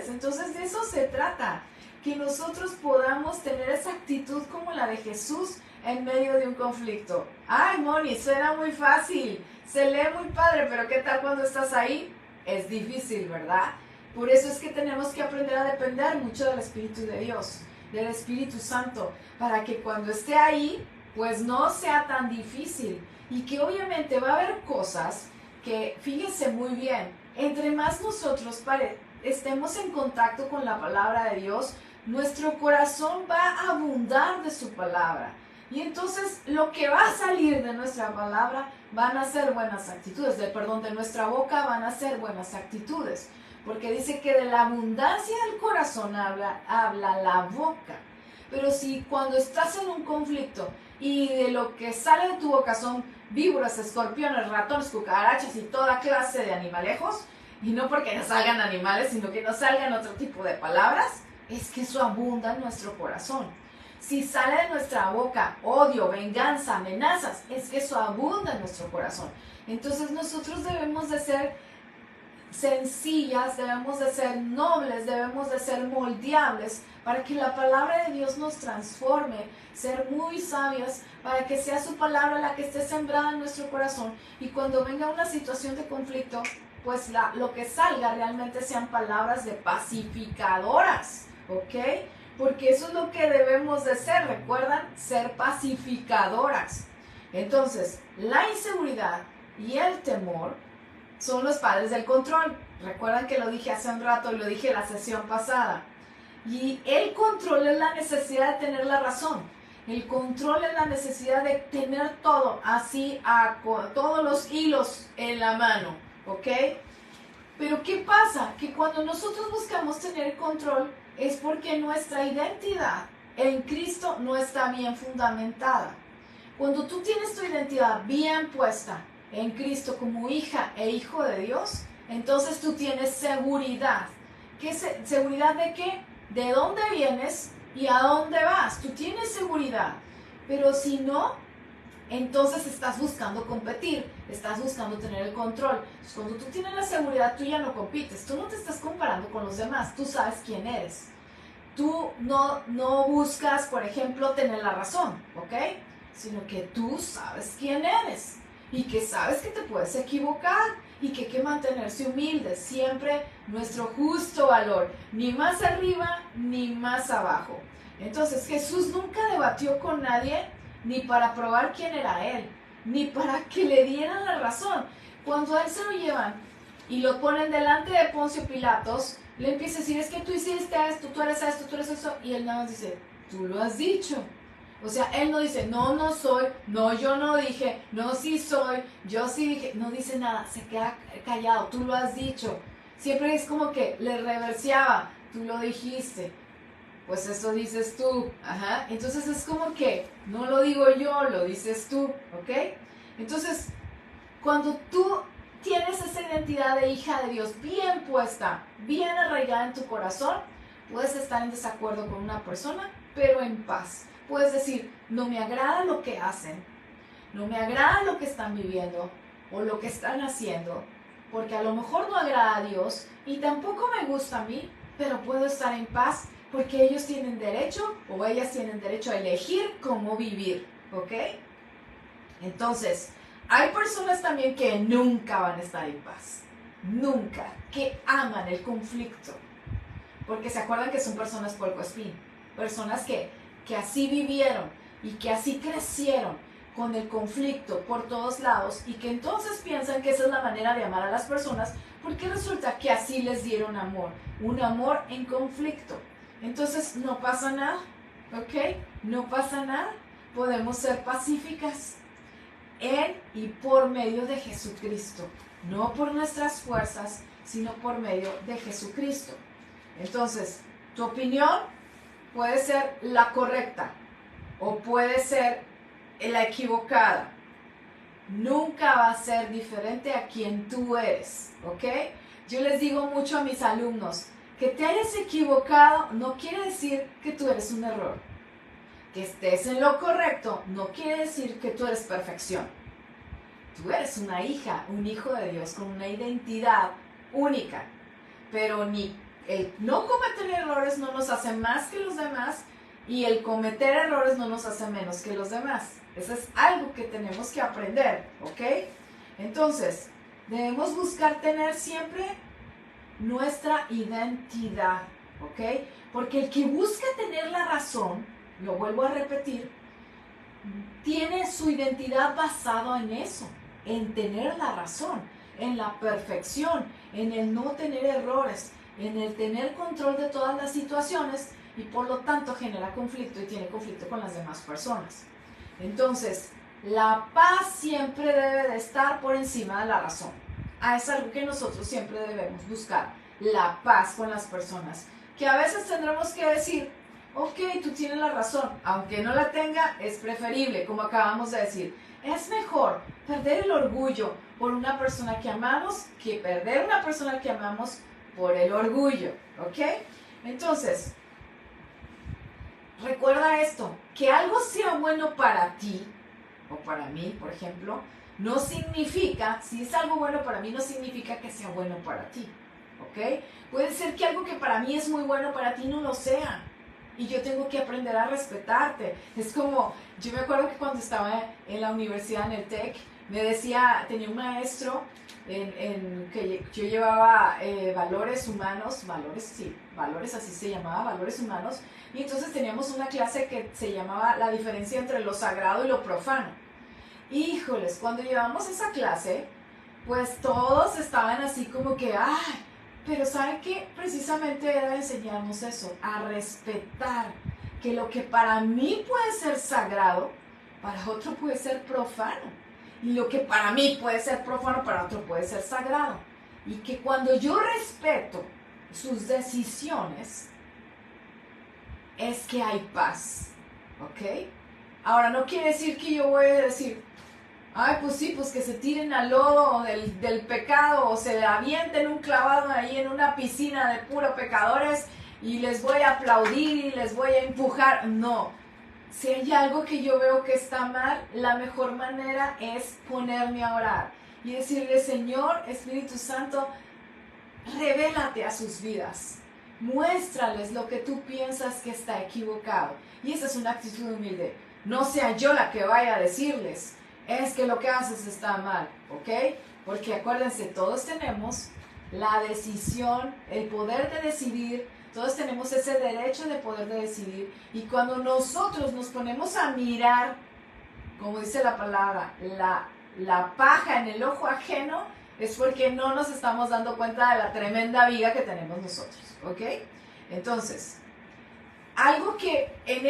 Entonces de eso se trata, que nosotros podamos tener esa actitud como la de Jesús en medio de un conflicto. Ay, Moni, suena muy fácil, se lee muy padre, pero ¿qué tal cuando estás ahí? Es difícil, ¿verdad? Por eso es que tenemos que aprender a depender mucho del Espíritu de Dios, del Espíritu Santo, para que cuando esté ahí, pues no sea tan difícil. Y que obviamente va a haber cosas que, fíjense muy bien, entre más nosotros estemos en contacto con la palabra de Dios, nuestro corazón va a abundar de su palabra. Y entonces lo que va a salir de nuestra palabra van a ser buenas actitudes, de nuestra boca van a ser buenas actitudes. Porque dice que de la abundancia del corazón habla la boca. Pero si cuando estás en un conflicto y de lo que sale de tu boca son víboras, escorpiones, ratones, cucarachas y toda clase de animalejos, y no porque no salgan animales, sino que no salgan otro tipo de palabras, es que eso abunda en nuestro corazón. Si sale de nuestra boca odio, venganza, amenazas, es que eso abunda en nuestro corazón. Entonces nosotros debemos de ser sencillas, debemos de ser nobles, debemos de ser moldeables para que la palabra de Dios nos transforme, ser muy sabias para que sea su palabra la que esté sembrada en nuestro corazón y cuando venga una situación de conflicto, pues lo que salga realmente sean palabras de pacificadoras, ¿ok? Porque eso es lo que debemos de ser, ¿recuerdan? Ser pacificadoras. Entonces, la inseguridad y el temor son los padres del control. Recuerdan que lo dije hace un rato y lo dije en la sesión pasada. Y el control es la necesidad de tener la razón. El control es la necesidad de tener todo así, todos los hilos en la mano, ¿ok? Pero ¿qué pasa? Que cuando nosotros buscamos tener control es porque nuestra identidad en Cristo no está bien fundamentada. Cuando tú tienes tu identidad bien puesta en Cristo como hija e hijo de Dios, entonces tú tienes seguridad. ¿Seguridad de qué? ¿De dónde vienes y a dónde vas? Tú tienes seguridad. Pero si no, entonces estás buscando competir, estás buscando tener el control. Entonces, cuando tú tienes la seguridad, tú ya no compites, tú no te estás comparando con los demás, tú sabes quién eres. Tú no buscas, por ejemplo, tener la razón, ¿ok? Sino que tú sabes quién eres y que sabes que te puedes equivocar y que hay que mantenerse humildes, siempre nuestro justo valor, ni más arriba ni más abajo. Entonces Jesús nunca debatió con nadie ni para probar quién era él, ni para que le dieran la razón. Cuando a él se lo llevan y lo ponen delante de Poncio Pilatos, le empieza a decir, es que tú hiciste esto, tú eres esto, tú eres eso, y él nada más dice, tú lo has dicho. O sea, él no dice, no soy, no, yo no dije, no, sí soy, yo sí dije, no dice nada, se queda callado, tú lo has dicho. Siempre es como que le reverseaba, tú lo dijiste, pues eso dices tú, ajá. Entonces es como que no lo digo yo, lo dices tú, ¿ok? Entonces, cuando tú tienes esa identidad de hija de Dios bien puesta, bien arraigada en tu corazón, puedes estar en desacuerdo con una persona, pero en paz. Puedes decir, no me agrada lo que hacen, no me agrada lo que están viviendo o lo que están haciendo, porque a lo mejor no agrada a Dios y tampoco me gusta a mí, pero puedo estar en paz porque ellos tienen derecho o ellas tienen derecho a elegir cómo vivir, ¿ok? Entonces, hay personas también que nunca van a estar en paz, nunca, que aman el conflicto, porque se acuerdan que son personas puercoespín, personas que así vivieron y que así crecieron con el conflicto por todos lados y que entonces piensan que esa es la manera de amar a las personas porque resulta que así les dieron amor, un amor en conflicto. Entonces no pasa nada, ¿ok? No pasa nada, podemos ser pacíficas en y por medio de Jesucristo, no por nuestras fuerzas, sino por medio de Jesucristo. Entonces, tu opinión puede ser la correcta o puede ser la equivocada. Nunca va a ser diferente a quien tú eres, ¿ok? Yo les digo mucho a mis alumnos, que te hayas equivocado no quiere decir que tú eres un error. Que estés en lo correcto no quiere decir que tú eres perfección. Tú eres una hija, un hijo de Dios con una identidad única, pero ni el no cometer errores no nos hace más que los demás y el cometer errores no nos hace menos que los demás. Eso es algo que tenemos que aprender, ¿ok? Entonces, debemos buscar tener siempre nuestra identidad, ¿ok? Porque el que busca tener la razón, lo vuelvo a repetir, tiene su identidad basada en eso, en tener la razón, en la perfección, en el no tener errores, en el tener control de todas las situaciones y por lo tanto genera conflicto y tiene conflicto con las demás personas. Entonces, la paz siempre debe de estar por encima de la razón. Es algo que nosotros siempre debemos buscar, la paz con las personas. Que a veces tendremos que decir, ok, tú tienes la razón, aunque no la tenga, es preferible, como acabamos de decir. Es mejor perder el orgullo por una persona que amamos que perder una persona que amamos por el orgullo, ¿ok? Entonces, recuerda esto, que algo sea bueno para ti, o para mí, por ejemplo, no significa, si es algo bueno para mí, no significa que sea bueno para ti, ¿ok? Puede ser que algo que para mí es muy bueno para ti no lo sea, y yo tengo que aprender a respetarte. Es como, yo me acuerdo que cuando estaba en la universidad, en el TEC, me decía, tenía un maestro que yo llevaba valores humanos, valores así se llamaba, valores humanos, y entonces teníamos una clase que se llamaba la diferencia entre lo sagrado y lo profano. Híjoles, cuando llevamos esa clase, pues todos estaban así como que, ¡ay! Pero ¿saben qué? Precisamente era enseñarnos eso, a respetar que lo que para mí puede ser sagrado, para otro puede ser profano. Y lo que para mí puede ser profano, para otro puede ser sagrado. Y que cuando yo respeto sus decisiones, es que hay paz, ¿ok? Ahora, no quiere decir que yo voy a decir, ay, pues sí, pues que se tiren al lodo del pecado o se avienten un clavado ahí en una piscina de puros pecadores y les voy a aplaudir y les voy a empujar. No, si hay algo que yo veo que está mal, la mejor manera es ponerme a orar y decirle, Señor, Espíritu Santo, revélate a sus vidas. Muéstrales lo que tú piensas que está equivocado. Y esa es una actitud humilde. No sea yo la que vaya a decirles, es que lo que haces está mal, ¿ok? Porque acuérdense, todos tenemos la decisión, el poder de decidir, todos tenemos ese derecho de poder de decidir. Y cuando nosotros nos ponemos a mirar, como dice la palabra, la paja en el ojo ajeno, es porque no nos estamos dando cuenta de la tremenda viga que tenemos nosotros, ¿ok? Entonces, algo que en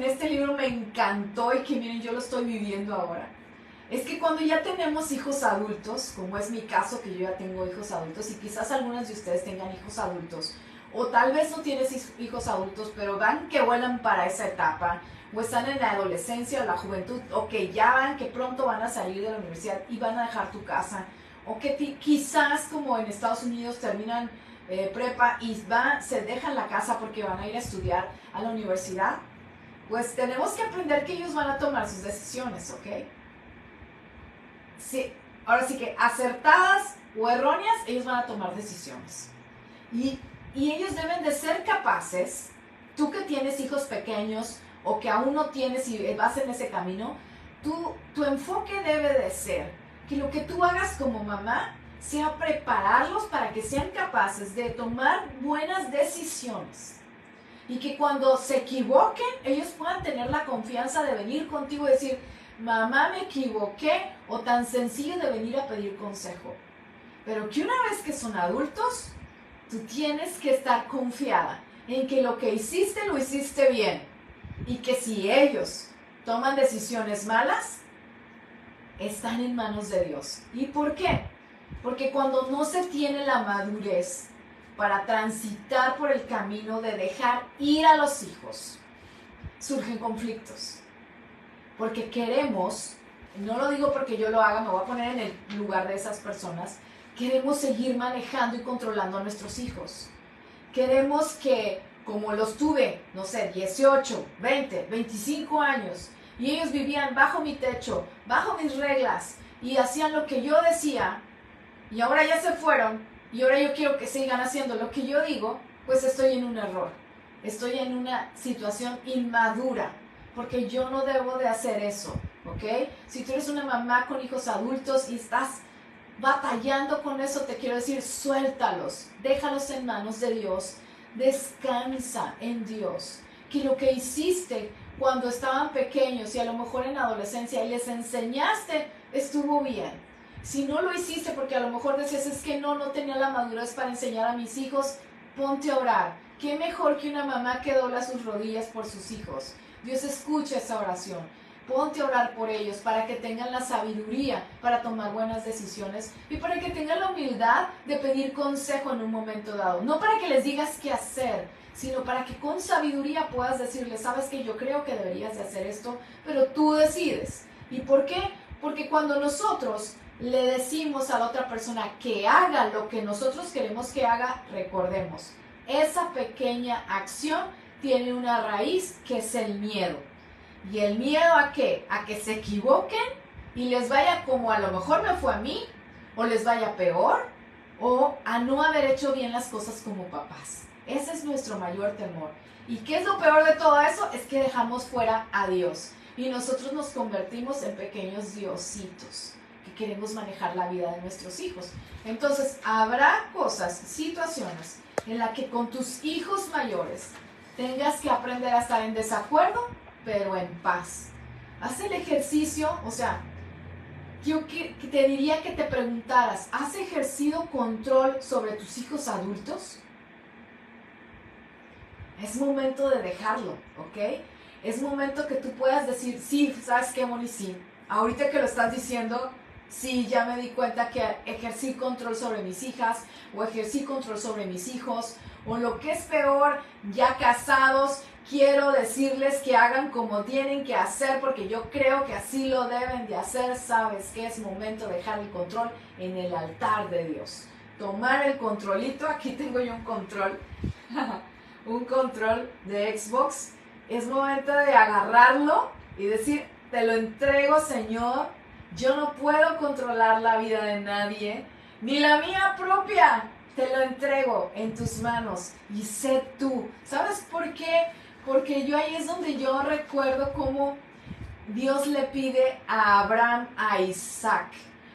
este libro me encantó y que miren, yo lo estoy viviendo ahora, es que cuando ya tenemos hijos adultos, como es mi caso, que yo ya tengo hijos adultos, y quizás algunos de ustedes tengan hijos adultos, o tal vez no tienes hijos adultos, pero van que vuelan para esa etapa, o están en la adolescencia o la juventud, o que ya van que pronto van a salir de la universidad y van a dejar tu casa, o que quizás como en Estados Unidos terminan prepa y se dejan la casa porque van a ir a estudiar a la universidad, pues tenemos que aprender que ellos van a tomar sus decisiones, ¿ok? Sí, ahora sí que acertadas o erróneas, ellos van a tomar decisiones. Y ellos deben de ser capaces, tú que tienes hijos pequeños o que aún no tienes y vas en ese camino, tu enfoque debe de ser que lo que tú hagas como mamá sea prepararlos para que sean capaces de tomar buenas decisiones. Y que cuando se equivoquen, ellos puedan tener la confianza de venir contigo y decir, mamá, me equivoqué, o tan sencillo de venir a pedir consejo. Pero que una vez que son adultos, tú tienes que estar confiada en que lo que hiciste, lo hiciste bien. Y que si ellos toman decisiones malas, están en manos de Dios. ¿Y por qué? Porque cuando no se tiene la madurez para transitar por el camino de dejar ir a los hijos, surgen conflictos. Porque queremos, no lo digo porque yo lo haga, me voy a poner en el lugar de esas personas, queremos seguir manejando y controlando a nuestros hijos. Queremos que, como los tuve, no sé, 18, 20, 25 años, y ellos vivían bajo mi techo, bajo mis reglas, y hacían lo que yo decía, y ahora ya se fueron, y ahora yo quiero que sigan haciendo lo que yo digo, pues estoy en un error. Estoy en una situación inmadura, porque yo no debo de hacer eso, ¿ok? Si tú eres una mamá con hijos adultos y estás batallando con eso, te quiero decir, suéltalos, déjalos en manos de Dios, descansa en Dios. Que lo que hiciste cuando estaban pequeños y a lo mejor en adolescencia y les enseñaste, estuvo bien. Si no lo hiciste porque a lo mejor decías, es que no tenía la madurez para enseñar a mis hijos, ponte a orar. Qué mejor que una mamá que dobla sus rodillas por sus hijos. Dios escucha esa oración. Ponte a orar por ellos para que tengan la sabiduría para tomar buenas decisiones y para que tengan la humildad de pedir consejo en un momento dado. No para que les digas qué hacer, sino para que con sabiduría puedas decirles, sabes que yo creo que deberías de hacer esto, pero tú decides. ¿Y por qué? Porque cuando nosotros le decimos a la otra persona que haga lo que nosotros queremos que haga, recordemos, esa pequeña acción tiene una raíz que es el miedo. ¿Y el miedo a qué? A que se equivoquen y les vaya como a lo mejor me fue a mí, o les vaya peor, o a no haber hecho bien las cosas como papás. Ese es nuestro mayor temor. ¿Y qué es lo peor de todo eso? Es que dejamos fuera a Dios y nosotros nos convertimos en pequeños diositos que queremos manejar la vida de nuestros hijos. Entonces, habrá cosas, situaciones en las que con tus hijos mayores tengas que aprender a estar en desacuerdo, pero en paz. Haz el ejercicio, o sea, yo te diría que te preguntaras, ¿has ejercido control sobre tus hijos adultos? Es momento de dejarlo, ¿ok? Es momento que tú puedas decir, sí, ¿sabes qué, Moni? Sí, ahorita que lo estás diciendo, sí, ya me di cuenta que ejercí control sobre mis hijas, o ejercí control sobre mis hijos, o lo que es peor, ya casados, quiero decirles que hagan como tienen que hacer, porque yo creo que así lo deben de hacer. Sabes que es momento de dejar el control en el altar de Dios. Tomar el controlito, aquí tengo yo un control, un control de Xbox. Es momento de agarrarlo y decir, te lo entrego, Señor. Yo no puedo controlar la vida de nadie, ni la mía propia. Te lo entrego en tus manos y sé tú. ¿Sabes por qué? Porque yo ahí es donde yo recuerdo cómo Dios le pide a Abraham a Isaac.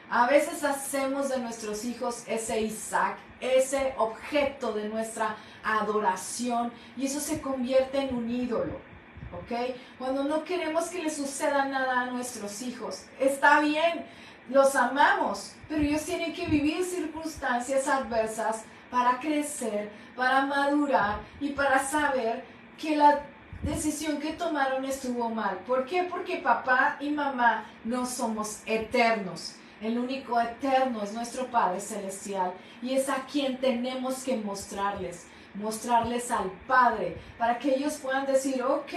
A veces hacemos de nuestros hijos ese Isaac, ese objeto de nuestra adoración, y eso se convierte en un ídolo. ¿Ok? Cuando no queremos que le suceda nada a nuestros hijos, está bien, los amamos, pero ellos tienen que vivir circunstancias adversas para crecer, para madurar y para saber que la decisión que tomaron estuvo mal. ¿Por qué? Porque papá y mamá no somos eternos. El único eterno es nuestro Padre Celestial, y es a quien tenemos que mostrarles al Padre, para que ellos puedan decir, ok,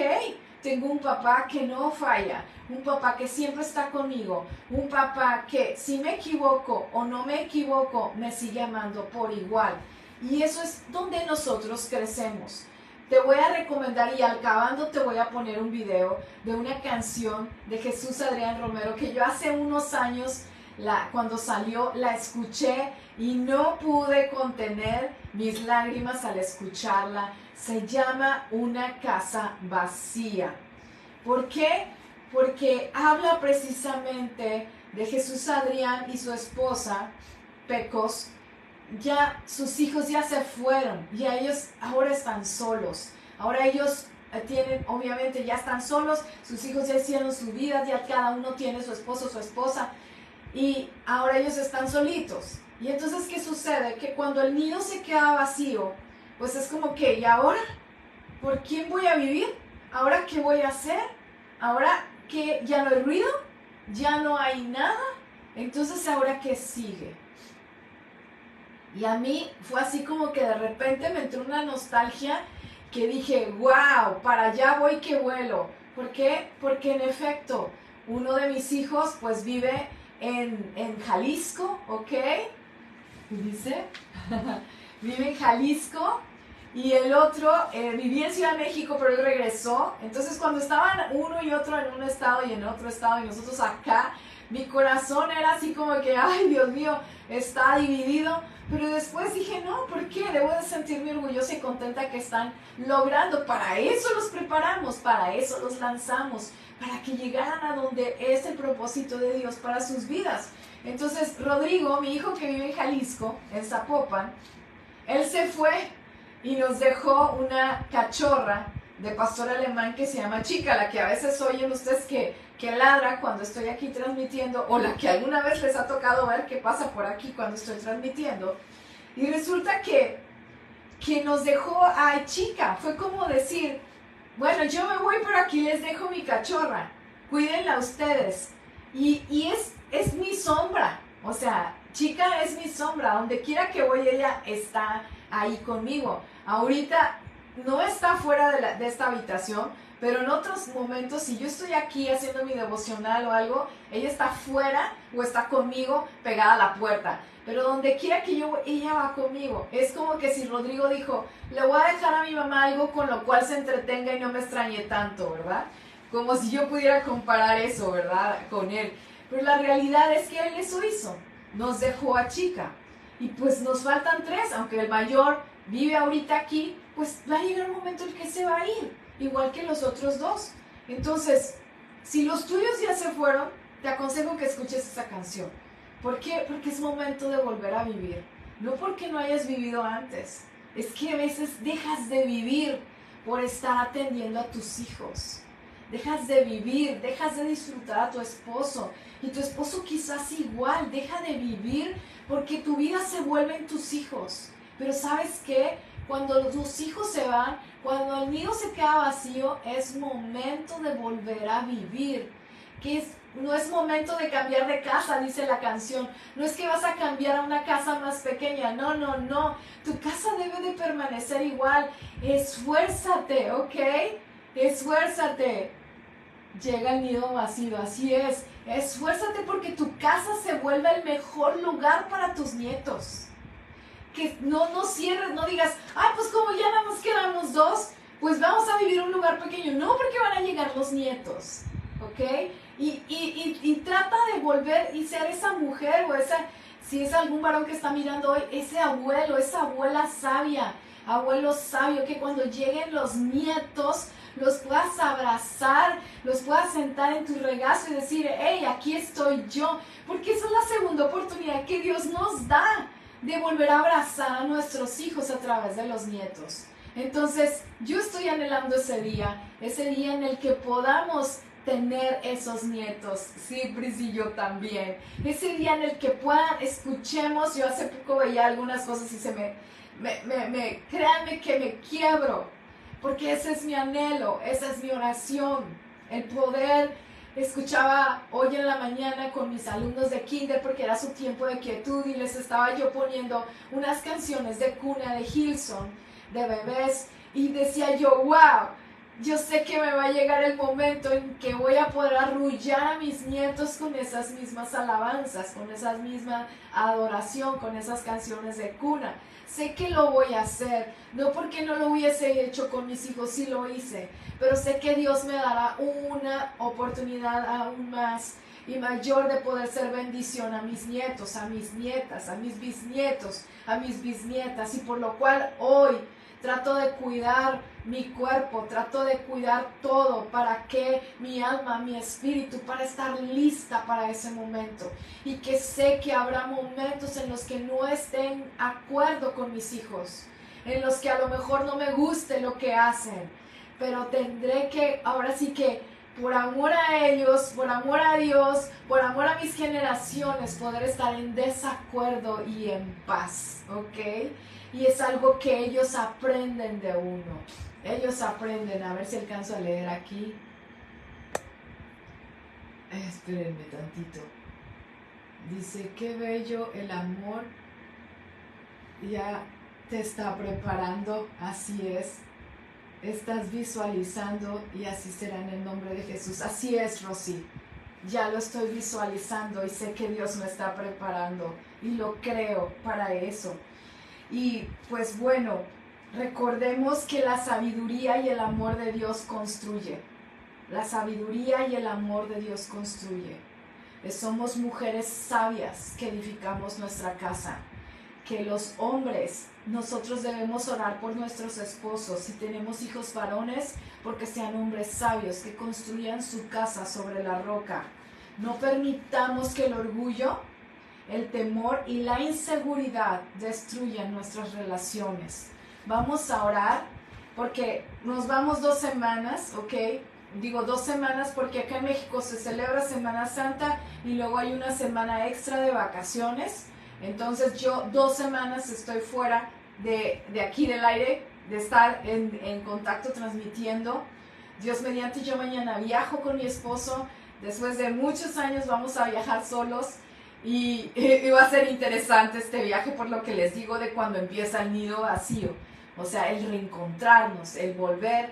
tengo un papá que no falla, un papá que siempre está conmigo, un papá que si me equivoco o no me equivoco, me sigue amando por igual. Y eso es donde nosotros crecemos. Te voy a recomendar, y acabando te voy a poner un video de una canción de Jesús Adrián Romero que yo hace unos años, cuando salió, la escuché y no pude contener mis lágrimas al escucharla. Se llama Una casa vacía. ¿Por qué? Porque habla precisamente de Jesús Adrián y su esposa, Pecos. Ya sus hijos ya se fueron, ya ellos ahora están solos. Ahora ellos tienen, obviamente ya están solos, sus hijos ya hicieron su vida, ya cada uno tiene su esposo, su esposa, y ahora ellos están solitos. Y entonces, ¿qué sucede? Que cuando el nido se queda vacío, pues es como que, ¿y ahora? ¿Por quién voy a vivir? ¿Ahora qué voy a hacer? ¿Ahora que ya no hay ruido? ¿Ya no hay nada? Entonces, ¿ahora qué sigue? Y a mí fue así como que de repente me entró una nostalgia que dije, wow, para allá voy que vuelo. ¿Por qué? Porque en efecto, uno de mis hijos pues vive en Jalisco, ¿ok? Dice, vive en Jalisco, y el otro vivía en Ciudad de México, pero él regresó. Entonces cuando estaban uno y otro en un estado y en otro estado y nosotros acá, mi corazón era así como que, ay Dios mío, está dividido. Pero después dije, no, ¿por qué? Debo de sentirme orgullosa y contenta que están logrando. Para eso los preparamos, para eso los lanzamos, para que llegaran a donde es el propósito de Dios para sus vidas. Entonces Rodrigo, mi hijo que vive en Jalisco, en Zapopan, él se fue y nos dejó una cachorra de pastor alemán que se llama Chica, la que a veces oyen ustedes que ladra cuando estoy aquí transmitiendo, o la que alguna vez les ha tocado ver que pasa por aquí cuando estoy transmitiendo. Y resulta que nos dejó a Chica. Fue como decir, bueno, yo me voy, pero aquí les dejo mi cachorra, cuídenla ustedes. Y es mi sombra, o sea, Chica es mi sombra, donde quiera que voy ella está ahí conmigo. Ahorita no está fuera de esta habitación, pero en otros momentos, si yo estoy aquí haciendo mi devocional o algo, ella está fuera o está conmigo pegada a la puerta. Pero donde quiera que yo, ella va conmigo. Es como que si Rodrigo dijo, le voy a dejar a mi mamá algo con lo cual se entretenga y no me extrañe tanto, ¿verdad? Como si yo pudiera comparar eso, ¿verdad? Con él. Pero la realidad es que él eso hizo. Nos dejó a Chica. Y pues nos faltan 3, aunque el mayor vive ahorita aquí, pues va a llegar un momento en que se va a ir, igual que los otros 2. Entonces, si los tuyos ya se fueron, te aconsejo que escuches esa canción. ¿Por qué? Porque es momento de volver a vivir. No porque no hayas vivido antes. Es que a veces dejas de vivir por estar atendiendo a tus hijos. Dejas de vivir, dejas de disfrutar a tu esposo. Y tu esposo quizás igual, deja de vivir porque tu vida se vuelve en tus hijos. Pero ¿sabes qué? Cuando tus hijos se van, cuando el nido se queda vacío, es momento de volver a vivir. No es momento de cambiar de casa, dice la canción. No es que vas a cambiar a una casa más pequeña. No, no, no. Tu casa debe de permanecer igual. Esfuérzate, ¿ok? Esfuérzate. Llega el nido vacío, así es. Esfuérzate porque tu casa se vuelve el mejor lugar para tus nietos. Que no cierres, no digas, ay, pues como ya nada más quedamos 2, pues vamos a vivir en un lugar pequeño. No, porque van a llegar los nietos, ¿ok? Y trata de volver y ser esa mujer o esa, si es algún varón que está mirando hoy, ese abuelo, esa abuela sabia, abuelo sabio, que cuando lleguen los nietos los puedas abrazar, los puedas sentar en tu regazo y decir, hey, aquí estoy yo, porque esa es la segunda oportunidad que Dios nos da de volver a abrazar a nuestros hijos a través de los nietos. Entonces, yo estoy anhelando ese día en el que podamos tener esos nietos. Sí, Pris y yo también. Ese día en el que escuchemos. Yo hace poco veía algunas cosas y créanme que me quiebro, porque ese es mi anhelo, esa es mi oración, el poder. Escuchaba hoy en la mañana con mis alumnos de kinder porque era su tiempo de quietud y les estaba yo poniendo unas canciones de cuna de Hillsong, de bebés, y decía yo, wow, yo sé que me va a llegar el momento en que voy a poder arrullar a mis nietos con esas mismas alabanzas, con esa misma adoración, con esas canciones de cuna. Sé que lo voy a hacer, no porque no lo hubiese hecho con mis hijos, sí lo hice, pero sé que Dios me dará una oportunidad aún más y mayor de poder ser bendición a mis nietos, a mis nietas, a mis bisnietos, a mis bisnietas, y por lo cual hoy trato de cuidar mi cuerpo, trato de cuidar todo para que mi alma, mi espíritu, para estar lista para ese momento. Y que sé que habrá momentos en los que no esté en acuerdo con mis hijos, en los que a lo mejor no me guste lo que hacen, pero tendré que, ahora sí que, por amor a ellos, por amor a Dios, por amor a mis generaciones, poder estar en desacuerdo y en paz, ¿ok? Y es algo que ellos aprenden de uno. Ellos aprenden, a ver si alcanzo a leer aquí. Espérenme tantito. Dice, qué bello el amor ya te está preparando, así es. Estás visualizando y así será en el nombre de Jesús. Así es, Rosy. Ya lo estoy visualizando y sé que Dios me está preparando y lo creo para eso. Y pues bueno, recordemos que la sabiduría y el amor de Dios construye. La sabiduría y el amor de Dios construye. Somos mujeres sabias que edificamos nuestra casa. Que los hombres, nosotros debemos orar por nuestros esposos, si tenemos hijos varones, porque sean hombres sabios, que construyan su casa sobre la roca. No permitamos que el orgullo, el temor y la inseguridad destruyan nuestras relaciones. Vamos a orar, porque nos vamos 2 semanas, ¿ok? Digo 2 semanas porque acá en México se celebra Semana Santa y luego hay una semana extra de vacaciones. Entonces yo 2 semanas estoy fuera de aquí del aire, de estar en contacto transmitiendo. Dios mediante, yo mañana viajo con mi esposo. Después de muchos años vamos a viajar solos y va a ser interesante este viaje, por lo que les digo de cuando empieza el nido vacío. O sea, el reencontrarnos, el volver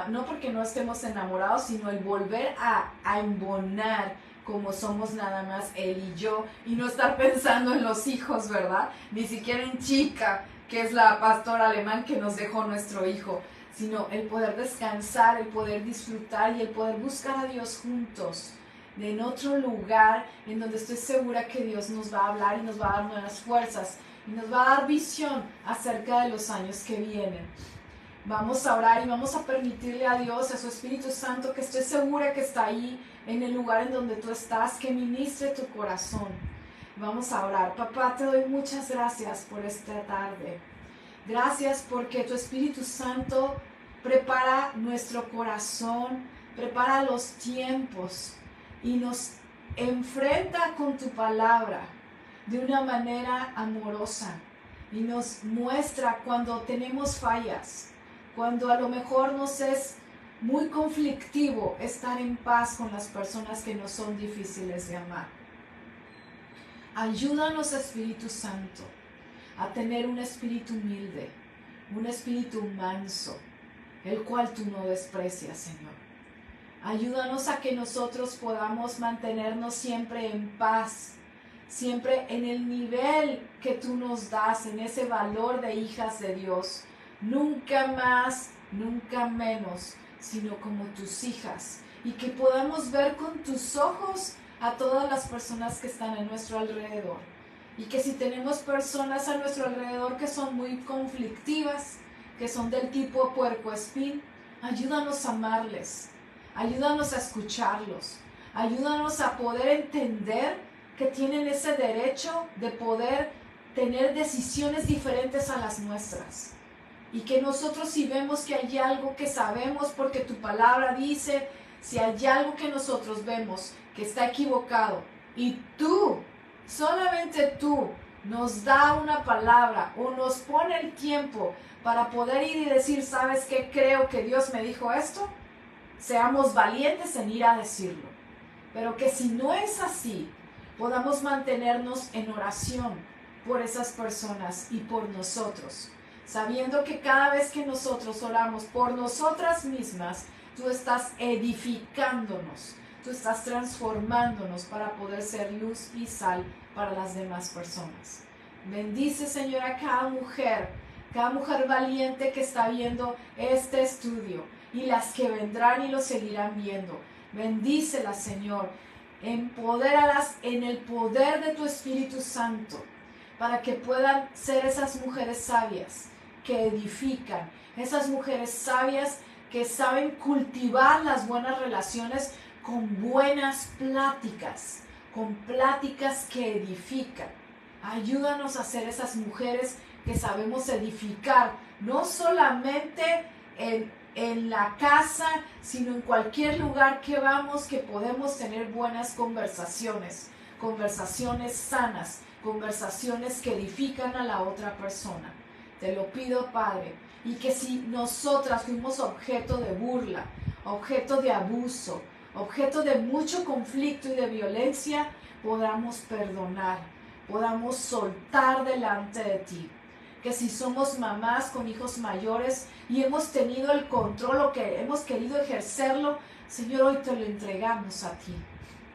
no porque no estemos enamorados, sino el volver a embonar como somos nada más él y yo, y no estar pensando en los hijos, ¿verdad? Ni siquiera en Chica, que es la pastora alemán que nos dejó nuestro hijo, sino el poder descansar, el poder disfrutar y el poder buscar a Dios juntos, en otro lugar en donde estoy segura que Dios nos va a hablar y nos va a dar nuevas fuerzas y nos va a dar visión acerca de los años que vienen. Vamos a orar y vamos a permitirle a Dios, a su Espíritu Santo, que estoy segura que está ahí en el lugar en donde tú estás, que ministre tu corazón. Vamos a orar. Papá, te doy muchas gracias por esta tarde. Gracias porque tu Espíritu Santo prepara nuestro corazón, prepara los tiempos y nos enfrenta con tu palabra de una manera amorosa y nos muestra cuando tenemos fallas, cuando a lo mejor nos es muy conflictivo estar en paz con las personas que nos son difíciles de amar. Ayúdanos, Espíritu Santo, a tener un espíritu humilde, un espíritu manso, el cual tú no desprecias, Señor. Ayúdanos a que nosotros podamos mantenernos siempre en paz, siempre en el nivel que tú nos das, en ese valor de hijas de Dios. Nunca más, nunca menos, sino como tus hijas. Y que podamos ver con tus ojos a todas las personas que están a nuestro alrededor. Y que si tenemos personas a nuestro alrededor que son muy conflictivas, que son del tipo puercoespín, ayúdanos a amarles, ayúdanos a escucharlos, ayúdanos a poder entender que tienen ese derecho de poder tener decisiones diferentes a las nuestras. Y que nosotros, si vemos que hay algo que sabemos porque tu palabra dice, si hay algo que nosotros vemos que está equivocado y tú, solamente tú, nos da una palabra o nos pone el tiempo para poder ir y decir, ¿sabes qué? Creo que Dios me dijo esto. Seamos valientes en ir a decirlo. Pero que si no es así, podamos mantenernos en oración por esas personas y por nosotros, sabiendo que cada vez que nosotros oramos por nosotras mismas, tú estás edificándonos, tú estás transformándonos para poder ser luz y sal para las demás personas. Bendice, Señor, a cada mujer valiente que está viendo este estudio y las que vendrán y lo seguirán viendo. Bendícelas, Señor, empodéralas en el poder de tu Espíritu Santo para que puedan ser esas mujeres sabias que edifican, esas mujeres sabias que saben cultivar las buenas relaciones con buenas pláticas, con pláticas que edifican. Ayúdanos a ser esas mujeres que sabemos edificar, no solamente en la casa, sino en cualquier lugar que vamos, que podemos tener buenas conversaciones, conversaciones sanas, conversaciones que edifican a la otra persona. Te lo pido, Padre, y que si nosotras fuimos objeto de burla, objeto de abuso, objeto de mucho conflicto y de violencia, podamos perdonar, podamos soltar delante de ti. Que si somos mamás con hijos mayores y hemos tenido el control o que hemos querido ejercerlo, Señor, hoy te lo entregamos a ti.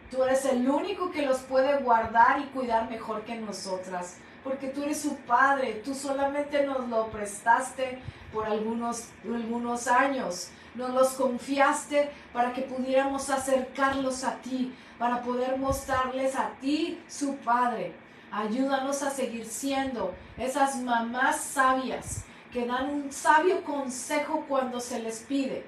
Tú eres el único que los puede guardar y cuidar mejor que nosotras, porque tú eres su Padre, tú solamente nos lo prestaste por algunos años, nos los confiaste para que pudiéramos acercarlos a ti, para poder mostrarles a ti su Padre. Ayúdanos a seguir siendo esas mamás sabias que dan un sabio consejo cuando se les pide,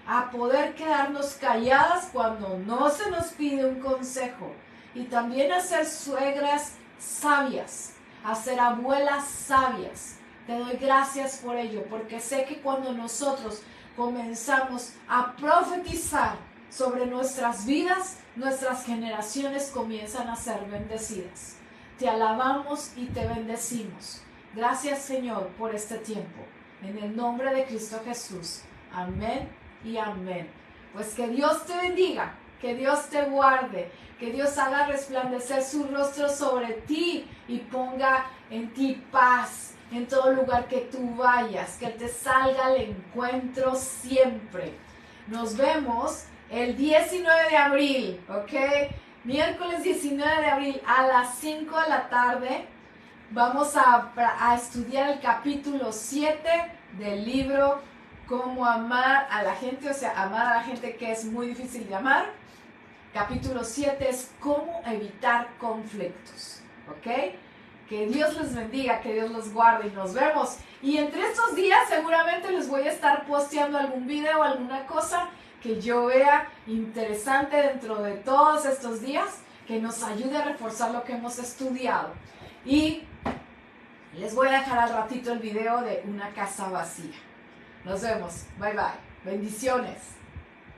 a poder quedarnos calladas cuando no se nos pide un consejo, y también a ser suegras sabias, a ser abuelas sabias. Te doy gracias por ello, porque sé que cuando nosotros comenzamos a profetizar sobre nuestras vidas, nuestras generaciones comienzan a ser bendecidas. Te alabamos y te bendecimos. Gracias, Señor, por este tiempo. En el nombre de Cristo Jesús. Amén y amén. Pues que Dios te bendiga, que Dios te guarde, que Dios haga resplandecer su rostro sobre ti y ponga en ti paz en todo lugar que tú vayas, que te salga al encuentro siempre. Nos vemos el 19 de abril, ¿ok? Miércoles 19 de abril a las 5 de la tarde vamos a estudiar el capítulo 7 del libro Cómo amar a la gente, o sea, amar a la gente que es muy difícil de amar. Capítulo 7 es cómo evitar conflictos, ¿ok? Que Dios les bendiga, que Dios los guarde y nos vemos. Y entre estos días seguramente les voy a estar posteando algún video o alguna cosa que yo vea interesante dentro de todos estos días, que nos ayude a reforzar lo que hemos estudiado. Y les voy a dejar al ratito el video de una casa vacía. Nos vemos. Bye bye. Bendiciones.